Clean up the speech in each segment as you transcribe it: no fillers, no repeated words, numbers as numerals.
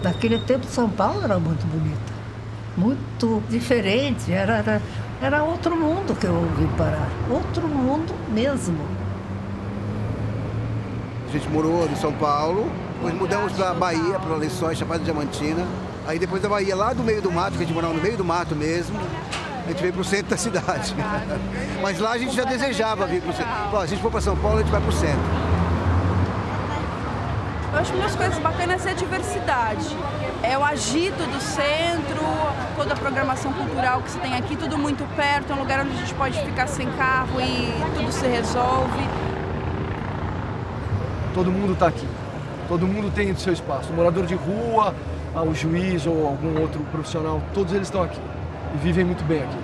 Naquele tempo, São Paulo era muito bonita, muito diferente, era outro mundo que eu ouvi parar, outro mundo mesmo. A gente morou em São Paulo, depois mudamos para a Bahia, para Lençóis, Chapada Diamantina. Aí depois da Bahia, lá do meio do mato, que a gente morava no meio do mato mesmo, a gente veio para o centro da cidade. Mas lá a gente já desejava vir para o centro. Bom, se a gente for para São Paulo, a gente vai para o centro. Eu acho que uma das coisas bacanas é a diversidade. É o agito do centro, toda a programação cultural que se tem aqui, tudo muito perto, é um lugar onde a gente pode ficar sem carro e tudo se resolve. Todo mundo está aqui, todo mundo tem o seu espaço. O morador de rua, o juiz ou algum outro profissional, todos eles estão aqui e vivem muito bem aqui.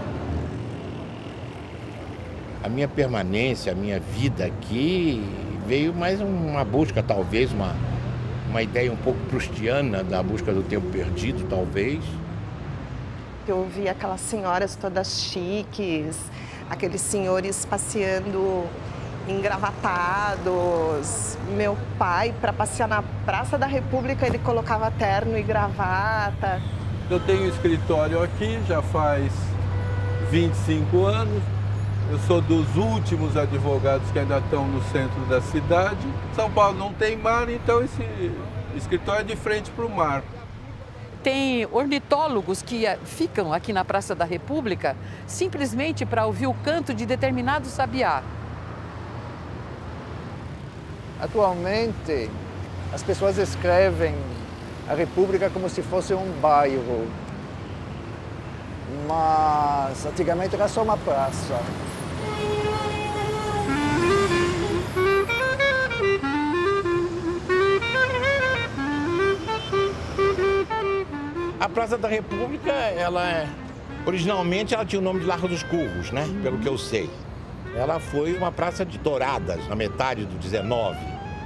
A minha permanência, a minha vida aqui veio mais uma busca, talvez, uma ideia um pouco proustiana da busca do tempo perdido, talvez. Eu vi aquelas senhoras todas chiques, aqueles senhores passeando engravatados. Meu pai, para passear na Praça da República, ele colocava terno e gravata. Eu tenho escritório aqui já faz 25 anos. Eu sou dos últimos advogados que ainda estão no centro da cidade. São Paulo não tem mar, então esse escritório é de frente para o mar. Tem ornitólogos que ficam aqui na Praça da República simplesmente para ouvir o canto de determinado sabiá. Atualmente, as pessoas escrevem a República como se fosse um bairro, mas antigamente era só uma praça. A Praça da República, originalmente ela tinha o nome de Largo dos Curros, né? Pelo que eu sei. Ela foi uma praça de douradas na metade do 19.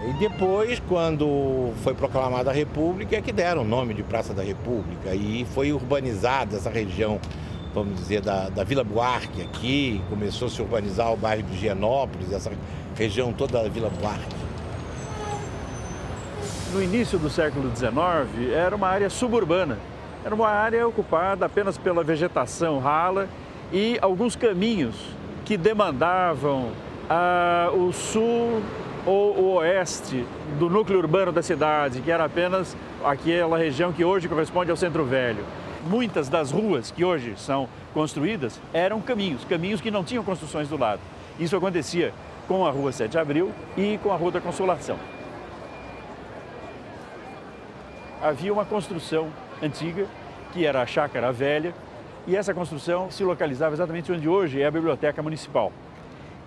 E depois, quando foi proclamada a República, é que deram o nome de Praça da República. E foi urbanizada essa região, vamos dizer, da Vila Buarque aqui. Começou a se urbanizar o bairro de Higienópolis, essa região toda da Vila Buarque. No início do século XIX, era uma área suburbana. Era uma área ocupada apenas pela vegetação rala e alguns caminhos que demandavam o sul ou o oeste do núcleo urbano da cidade, que era apenas aquela região que hoje corresponde ao Centro Velho. Muitas das ruas que hoje são construídas eram caminhos que não tinham construções do lado. Isso acontecia com a Rua 7 de Abril e com a Rua da Consolação. Havia uma construção antiga, que era a Chácara Velha, e essa construção se localizava exatamente onde hoje é a Biblioteca Municipal.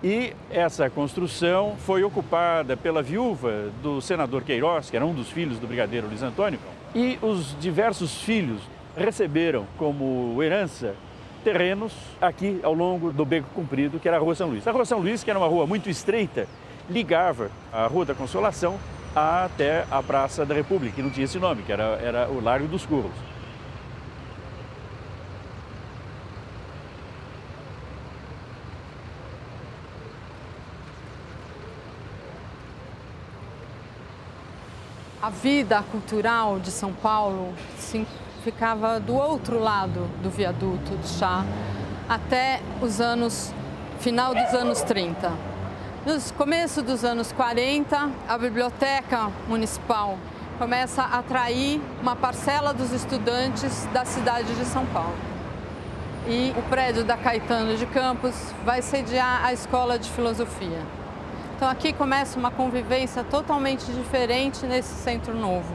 E essa construção foi ocupada pela viúva do senador Queiroz, que era um dos filhos do brigadeiro Luiz Antônio, e os diversos filhos receberam como herança terrenos aqui ao longo do Beco Comprido, que era a Rua São Luís. A Rua São Luís, que era uma rua muito estreita, ligava a Rua da Consolação até a Praça da República, que não tinha esse nome, que era o Largo dos Curros. A vida cultural de São Paulo ficava do outro lado do viaduto do Chá até final dos anos 30. No começo dos anos 40, a Biblioteca Municipal começa a atrair uma parcela dos estudantes da cidade de São Paulo. E o prédio da Caetano de Campos vai sediar a Escola de Filosofia. Então aqui começa uma convivência totalmente diferente nesse centro novo.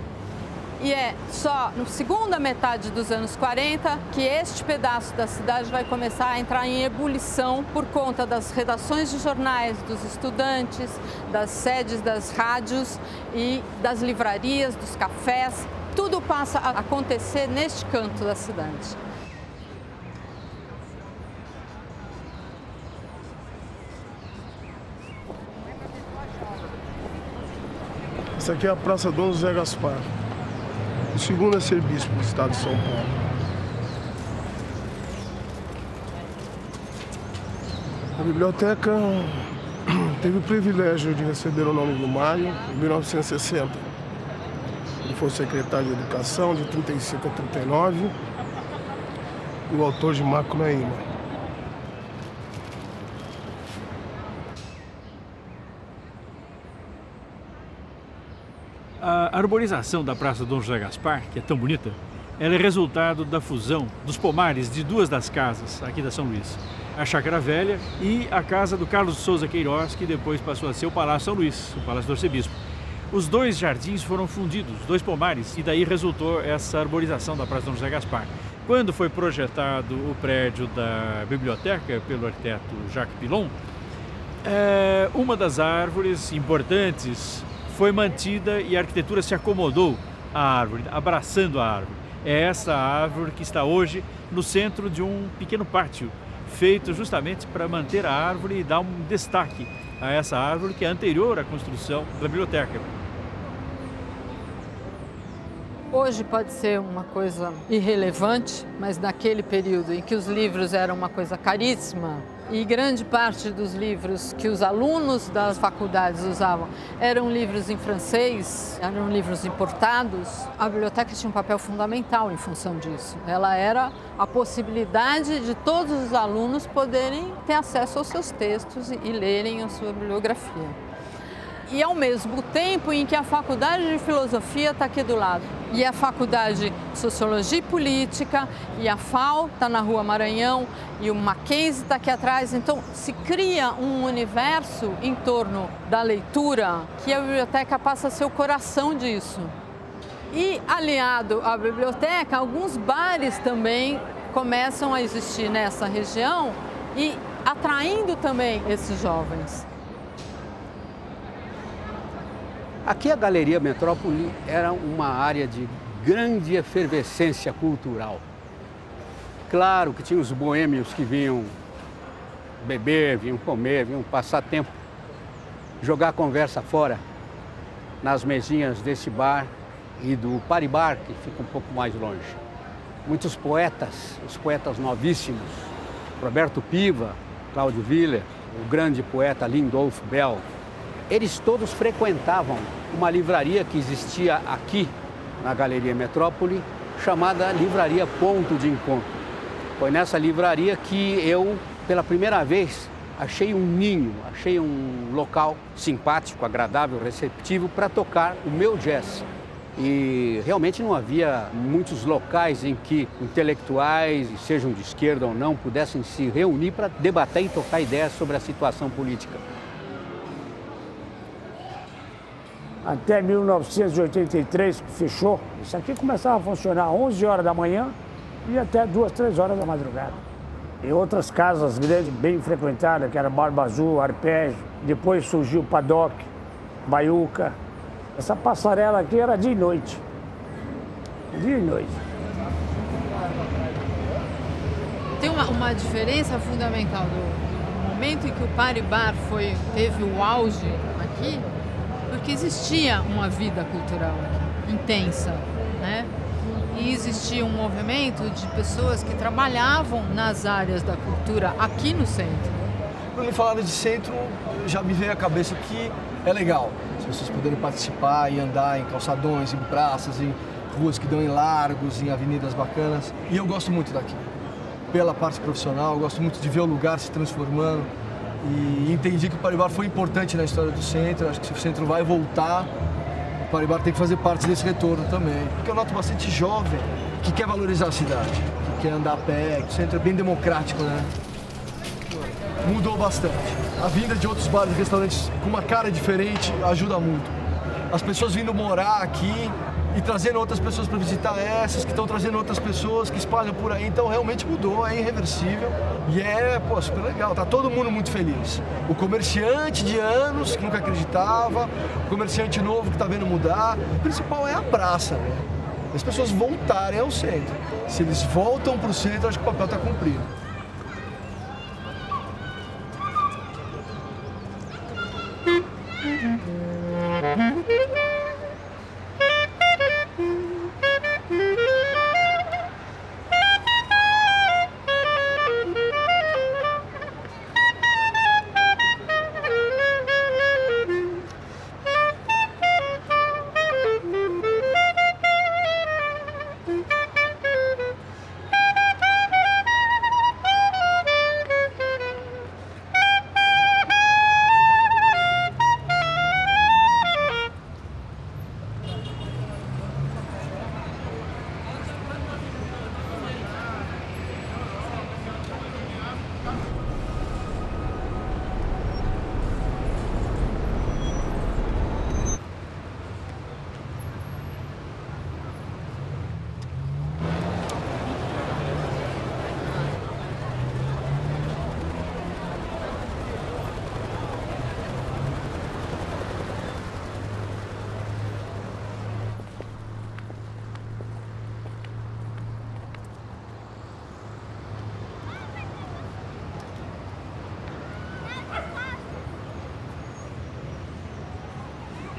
E é só na segunda metade dos anos 40 que este pedaço da cidade vai começar a entrar em ebulição por conta das redações de jornais, dos estudantes, das sedes das rádios e das livrarias, dos cafés. Tudo passa a acontecer neste canto da cidade. Essa aqui é a Praça Dom José Gaspar, o segundo a ser bispo do estado de São Paulo. A biblioteca teve o privilégio de receber o nome do Mário em 1960. Ele foi secretário de Educação de 35 a 39 e o autor de Macunaíma. A arborização da Praça Dom José Gaspar, que é tão bonita, ela é resultado da fusão dos pomares de duas das casas aqui da São Luís. A Chácara Velha e a casa do Carlos de Souza Queiroz, que depois passou a ser o Palácio São Luís, o Palácio do Arcebispo. Os dois jardins foram fundidos, dois pomares, e daí resultou essa arborização da Praça Dom José Gaspar. Quando foi projetado o prédio da biblioteca pelo arquiteto Jacques Pilon, uma das árvores importantes foi mantida e a arquitetura se acomodou à árvore, abraçando a árvore. É essa árvore que está hoje no centro de um pequeno pátio, feito justamente para manter a árvore e dar um destaque a essa árvore que é anterior à construção da biblioteca. Hoje pode ser uma coisa irrelevante, mas naquele período em que os livros eram uma coisa caríssima e grande parte dos livros que os alunos das faculdades usavam eram livros em francês, eram livros importados, a biblioteca tinha um papel fundamental em função disso. Ela era a possibilidade de todos os alunos poderem ter acesso aos seus textos e lerem a sua bibliografia. E ao mesmo tempo em que a Faculdade de Filosofia está aqui do lado. E a Faculdade de Sociologia e Política, e a FAO está na Rua Maranhão, e o Mackenzie está aqui atrás. Então, se cria um universo em torno da leitura que a biblioteca passa a ser o coração disso. E, aliado à biblioteca, alguns bares também começam a existir nessa região e atraindo também esses jovens. Aqui a Galeria Metrópole era uma área de grande efervescência cultural. Claro que tinha os boêmios que vinham beber, vinham comer, vinham passar tempo, jogar a conversa fora nas mesinhas desse bar e do Paribar, que fica um pouco mais longe. Muitos poetas, os poetas novíssimos, Roberto Piva, Cláudio Willer, o grande poeta Lindolfo Bell, eles todos frequentavam uma livraria que existia aqui na Galeria Metrópole, chamada Livraria Ponto de Encontro. Foi nessa livraria que eu, pela primeira vez, achei um ninho, achei um local simpático, agradável, receptivo para tocar o meu jazz. E realmente não havia muitos locais em que intelectuais, sejam de esquerda ou não, pudessem se reunir para debater e tocar ideias sobre a situação política. Até 1983, que fechou, isso aqui começava a funcionar às 11 horas da manhã e até 2, 3 horas da madrugada. E outras casas grandes, bem frequentadas, que era Barba Azul, Arpégio, depois surgiu Paddock, Baiuca. Essa passarela aqui era dia e noite. Dia e noite. Tem uma diferença fundamental do momento em que o Paribar teve o auge aqui, porque existia uma vida cultural aqui, intensa, né? E existia um movimento de pessoas que trabalhavam nas áreas da cultura aqui no centro. Quando me falaram de centro, já me veio à cabeça que é legal. Se vocês puderem participar e andar em calçadões, em praças, em ruas que dão em largos, em avenidas bacanas. E eu gosto muito daqui. Pela parte profissional, eu gosto muito de ver o lugar se transformando. E entendi que o Paribar foi importante na história do centro. Acho que se o centro vai voltar, o Paribar tem que fazer parte desse retorno também. Porque eu noto bastante jovem que quer valorizar a cidade, que quer andar a pé, que o centro é bem democrático, né? Mudou bastante. A vinda de outros bares e restaurantes com uma cara diferente ajuda muito. As pessoas vindo morar aqui e trazendo outras pessoas para visitar essas, que estão trazendo outras pessoas, que espalham por aí. Então realmente mudou, é irreversível e é, super legal, tá todo mundo muito feliz. O comerciante de anos, que nunca acreditava, o comerciante novo que está vendo mudar. O principal é a praça, né? As pessoas voltarem ao centro. Se eles voltam para o centro, acho que o papel está cumprido.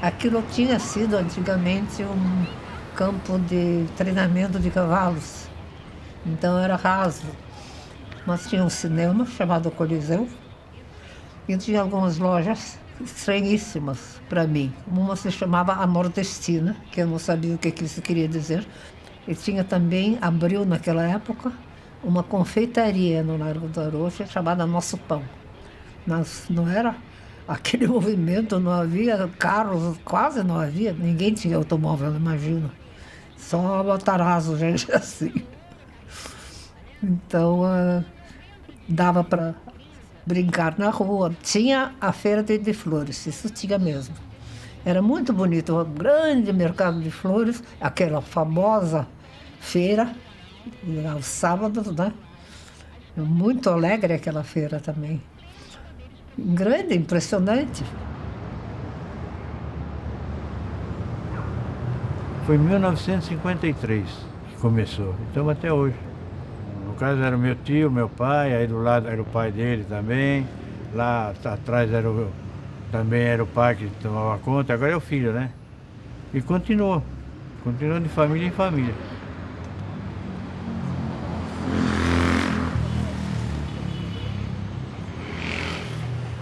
Aquilo tinha sido antigamente um campo de treinamento de cavalos, então era raso. Mas tinha um cinema chamado Coliseu e tinha algumas lojas estranhíssimas para mim. Uma se chamava A Nordestina, que eu não sabia o que isso queria dizer. E tinha também, abriu naquela época, uma confeitaria no Largo do Arouche chamada Nosso Pão. Mas não era aquele movimento, não havia carros, quase não havia, ninguém tinha automóvel, imagina. Só Matarazzo, gente assim. Então, dava para brincar na rua. Tinha a feira de flores, isso tinha mesmo. Era muito bonito, um grande mercado de flores, aquela famosa feira, aos sábados, né? Muito alegre aquela feira também. Grande, impressionante. Foi em 1953 que começou, então até hoje. No caso era meu tio, meu pai, aí do lado era o pai dele também, lá atrás também era o pai que tomava conta, agora é o filho, né? E continuou de família em família.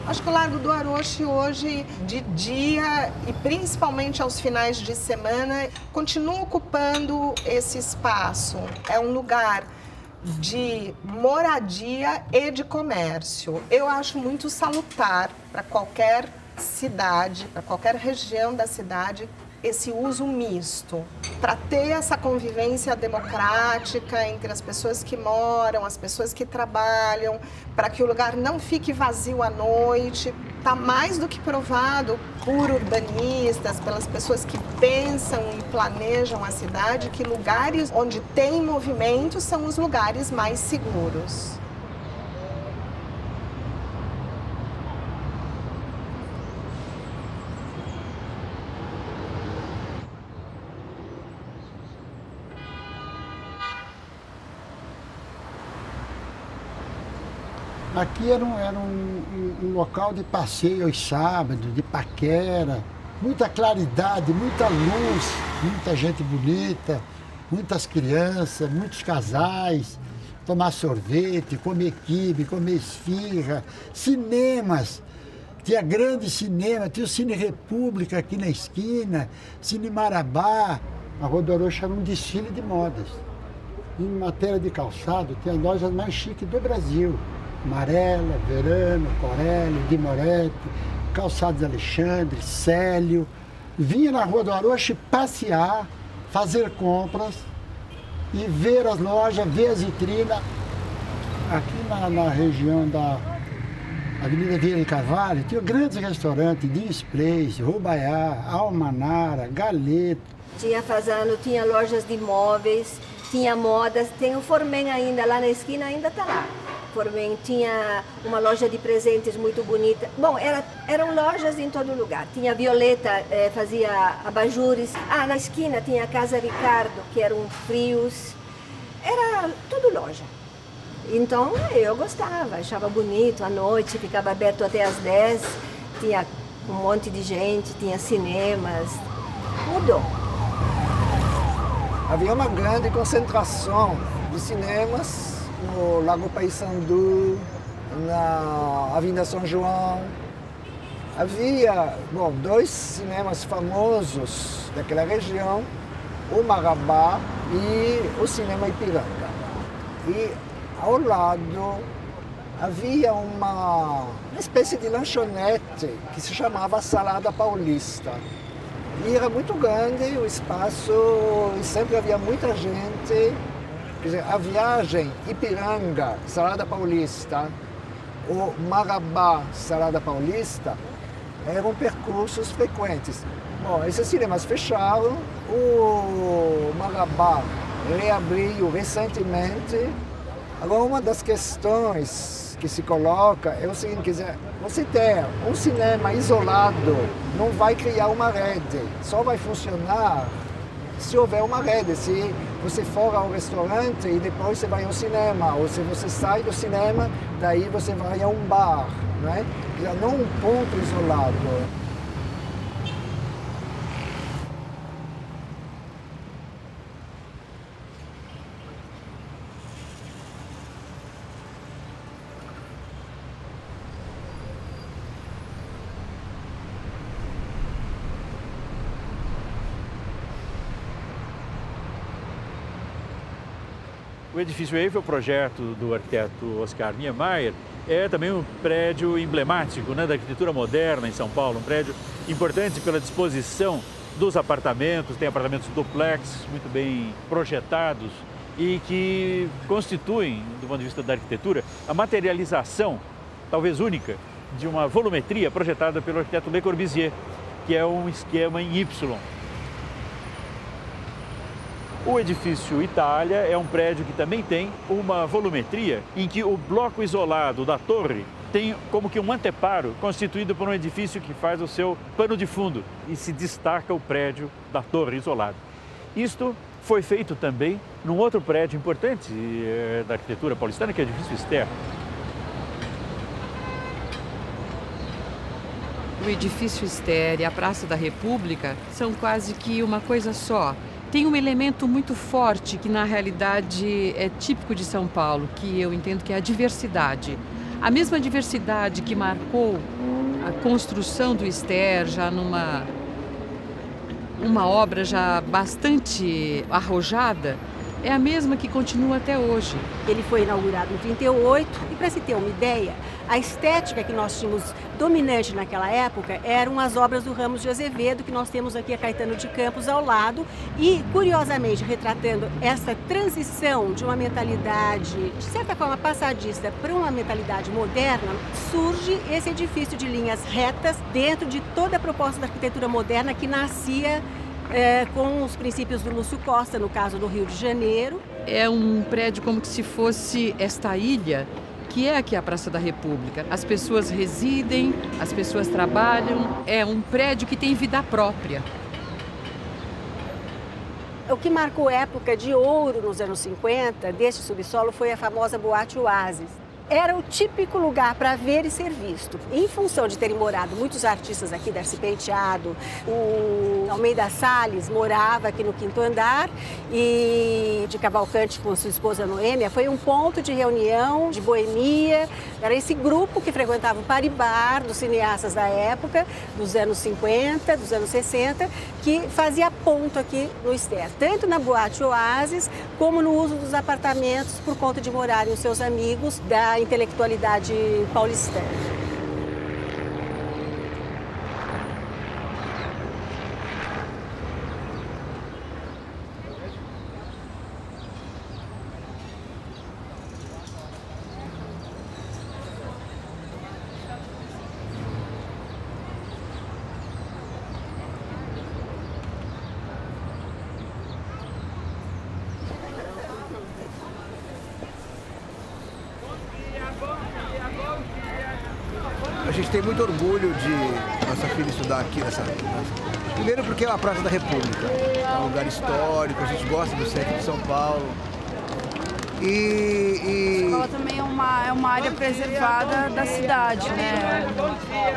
Acho que o Largo do Arouche hoje, de dia e principalmente aos finais de semana, continua ocupando esse espaço. É um lugar de moradia e de comércio. Eu acho muito salutar para qualquer cidade, para qualquer região da cidade, esse uso misto, para ter essa convivência democrática entre as pessoas que moram, as pessoas que trabalham, para que o lugar não fique vazio à noite. Está mais do que provado por urbanistas, pelas pessoas que pensam e planejam a cidade, que lugares onde tem movimento são os lugares mais seguros. Aqui era um local de passeio aos sábados, de paquera, muita claridade, muita luz, muita gente bonita, muitas crianças, muitos casais, tomar sorvete, comer quibe, comer esfirra, cinemas. Tinha grande cinema, tinha o Cine República aqui na esquina, Cine Marabá. A Rua do Arouche era um desfile de modas. Em matéria de calçado, tem as lojas mais chiques do Brasil. Marella, Verano, Corelli, Di Moretti, Calçados Alexandre, Célio. Vinha na Rua do Arouche passear, fazer compras e ver as lojas, ver as vitrinas. Aqui na região da Avenida Vieira de Carvalho, tinha grandes restaurantes, Din's Place, Rubaiá, Almanara, Galeto. tinha fazendo, tinha lojas de móveis, tinha modas, tem o Formen ainda, lá na esquina ainda está lá. Formen tinha uma loja de presentes muito bonita. Bom, eram lojas em todo lugar. Tinha Violeta, fazia abajures. Na esquina tinha a Casa Ricardo, que eram frios. Era tudo loja. Então eu gostava, achava bonito, à noite ficava aberto até às 10, tinha um monte de gente, tinha cinemas, mudou. Havia uma grande concentração de cinemas no Lago Paissandu, na Avenida São João. Havia, dois cinemas famosos daquela região, o Marabá e o Cinema Ipiranga. E ao lado havia uma espécie de lanchonete que se chamava Salada Paulista. E era muito grande o espaço e sempre havia muita gente. Quer dizer, a viagem Ipiranga, Salada Paulista, o Marabá, Salada Paulista, eram percursos frequentes. Bom, esses cinemas fecharam, o Marabá reabriu recentemente. Agora, uma das questões que se coloca é o seguinte, quer dizer, você ter um cinema isolado não vai criar uma rede, só vai funcionar se houver uma rede, se você for ao restaurante e depois você vai ao cinema, ou se você sai do cinema, daí você vai a um bar, não é? Quer dizer, não um ponto isolado. O edifício Eiffel, projeto do arquiteto Oscar Niemeyer, é também um prédio emblemático, né, da arquitetura moderna em São Paulo, um prédio importante pela disposição dos apartamentos, tem apartamentos duplex muito bem projetados e que constituem, do ponto de vista da arquitetura, a materialização, talvez única, de uma volumetria projetada pelo arquiteto Le Corbusier, que é um esquema em Y. O edifício Itália é um prédio que também tem uma volumetria em que o bloco isolado da torre tem como que um anteparo constituído por um edifício que faz o seu pano de fundo e se destaca o prédio da torre isolada. Isto foi feito também num outro prédio importante da arquitetura paulistana, que é o edifício Ster. O edifício Ster e a Praça da República são quase que uma coisa só. Tem um elemento muito forte que, na realidade, é típico de São Paulo, que eu entendo que é a diversidade. A mesma diversidade que marcou a construção do Ster, já numa obra já bastante arrojada, é a mesma que continua até hoje. Ele foi inaugurado em 38 e, para se ter uma ideia, a estética que nós tínhamos dominante naquela época eram as obras do Ramos de Azevedo, que nós temos aqui a Caetano de Campos ao lado e, curiosamente, retratando essa transição de uma mentalidade, de certa forma, passadista para uma mentalidade moderna, surge esse edifício de linhas retas dentro de toda a proposta da arquitetura moderna que nascia com os princípios do Lúcio Costa, no caso do Rio de Janeiro. É um prédio como se fosse esta ilha, que é aqui a Praça da República. As pessoas residem, as pessoas trabalham, é um prédio que tem vida própria. O que marcou época de ouro nos anos 50 deste subsolo foi a famosa Boate Oasis. Era o típico lugar para ver e ser visto. Em função de terem morado muitos artistas aqui, Darcy Penteado, o Almeida Salles morava aqui no 5º andar e de Cavalcante com sua esposa Noêmia, foi um ponto de reunião, de boemia. Era esse grupo que frequentava o Paribar dos cineastas da época, dos anos 50, dos anos 60, que fazia ponto aqui no Ster, tanto na Boate Oasis como no uso dos apartamentos por conta de morarem os seus amigos da intelectualidade paulistana. gente tem muito orgulho de nossa filha estudar aqui Primeiro porque é a Praça da República, é um lugar histórico, a gente gosta do centro de São Paulo. A escola também é uma área preservada da cidade, né?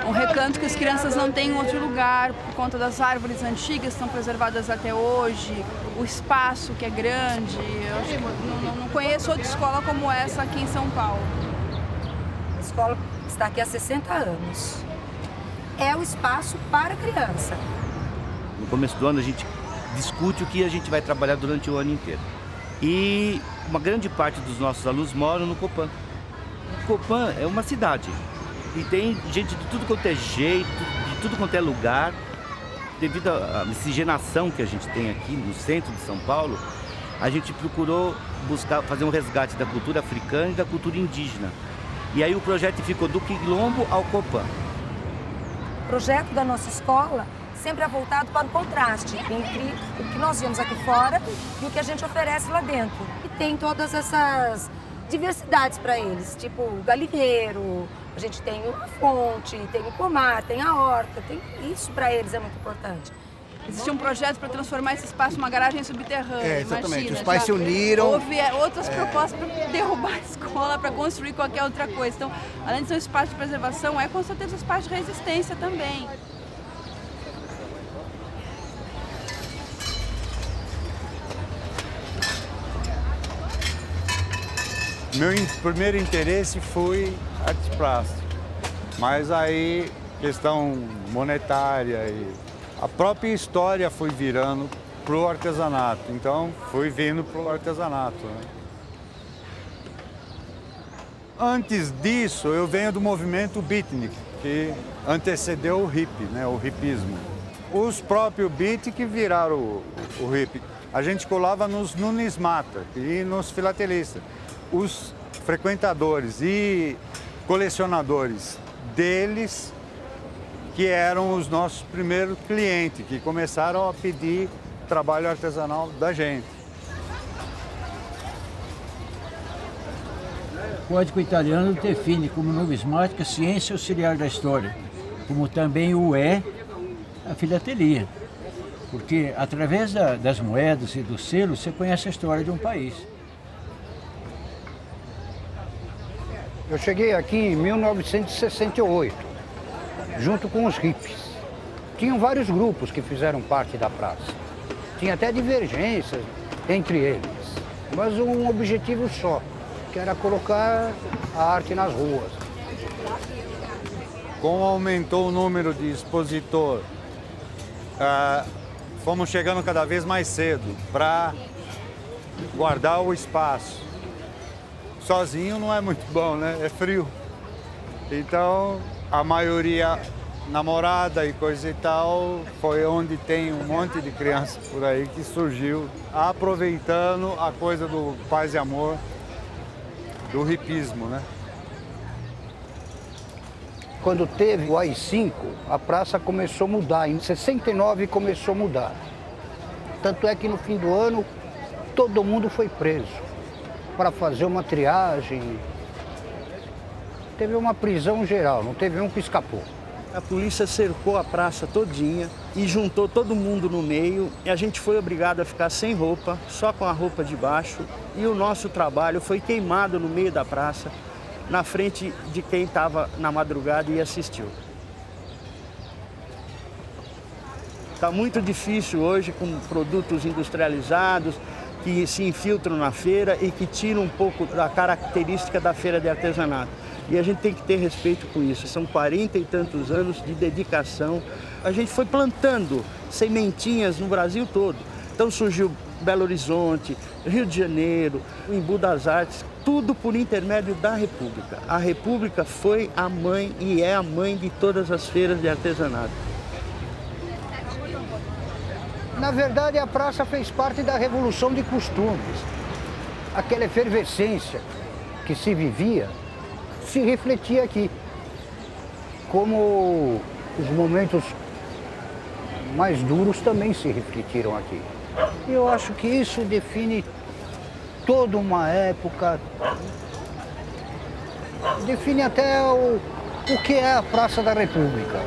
Um recanto que as crianças não têm em outro lugar por conta das árvores antigas que estão preservadas até hoje, o espaço que é grande. Eu acho que não conheço outra escola como essa aqui em São Paulo. A escola está aqui há 60 anos. É o espaço para a criança. No começo do ano a gente discute o que a gente vai trabalhar durante o ano inteiro. E uma grande parte dos nossos alunos moram no Copan. O Copan é uma cidade e tem gente de tudo quanto é jeito, de tudo quanto é lugar. Devido à miscigenação que a gente tem aqui no centro de São Paulo, a gente procurou buscar fazer um resgate da cultura africana e da cultura indígena. E aí o projeto ficou do Quilombo ao Copan. O projeto da nossa escola sempre é voltado para o contraste entre o que nós vemos aqui fora e o que a gente oferece lá dentro. E tem todas essas diversidades para eles, tipo o galinheiro, a gente tem uma fonte, tem o pomar, tem a horta, isso para eles é muito importante. Existe um projeto para transformar esse espaço numa garagem subterrânea. Exatamente. Imagina, os pais se uniram. Houve outras propostas para derrubar a escola, para construir qualquer outra coisa. Então, além de ser um espaço de preservação, é com certeza um espaço de resistência também. Meu primeiro interesse foi arte plástica, mas aí questão monetária e a própria história foi virando pro artesanato, então fui vindo pro artesanato. Né? Antes disso, eu venho do movimento beatnik, que antecedeu o hippie, né, o hippismo. Os próprios beatnik viraram o hippie. A gente colava nos numismatas e nos filatelistas. Os frequentadores e colecionadores deles, que eram os nossos primeiros clientes, que começaram a pedir trabalho artesanal da gente. O Código Italiano define como numismática ciência auxiliar da história, como também o é a filatelia, porque através das moedas e dos selos você conhece a história de um país. Eu cheguei aqui em 1968, junto com os hippies. Tinham vários grupos que fizeram parte da praça. Tinha até divergências entre eles, mas um objetivo só, que era colocar a arte nas ruas. Como aumentou o número de expositor, fomos chegando cada vez mais cedo para guardar o espaço. Sozinho não é muito bom, né? É frio. Então, a maioria namorada e coisa e tal, foi onde tem um monte de criança por aí que surgiu, aproveitando a coisa do paz e amor, do hipismo, né? Quando teve o AI-5, a praça começou a mudar. Em 69 começou a mudar. Tanto é que no fim do ano, todo mundo foi preso para fazer uma triagem. Teve uma prisão geral, não teve um que escapou. A polícia cercou a praça todinha e juntou todo mundo no meio. E a gente foi obrigado a ficar sem roupa, só com a roupa de baixo. E o nosso trabalho foi queimado no meio da praça, na frente de quem estava na madrugada e assistiu. Está muito difícil hoje com produtos industrializados que se infiltram na feira e que tiram um pouco da característica da feira de artesanato. E a gente tem que ter respeito com isso. São 40 e tantos anos de dedicação. A gente foi plantando sementinhas no Brasil todo. Então surgiu Belo Horizonte, Rio de Janeiro, o Embu das Artes, tudo por intermédio da República. A República foi a mãe e é a mãe de todas as feiras de artesanato. Na verdade, a praça fez parte da revolução de costumes. Aquela efervescência que se vivia se refletia aqui. Como os momentos mais duros também se refletiram aqui. Eu acho que isso define toda uma época, define até O que é a Praça da República?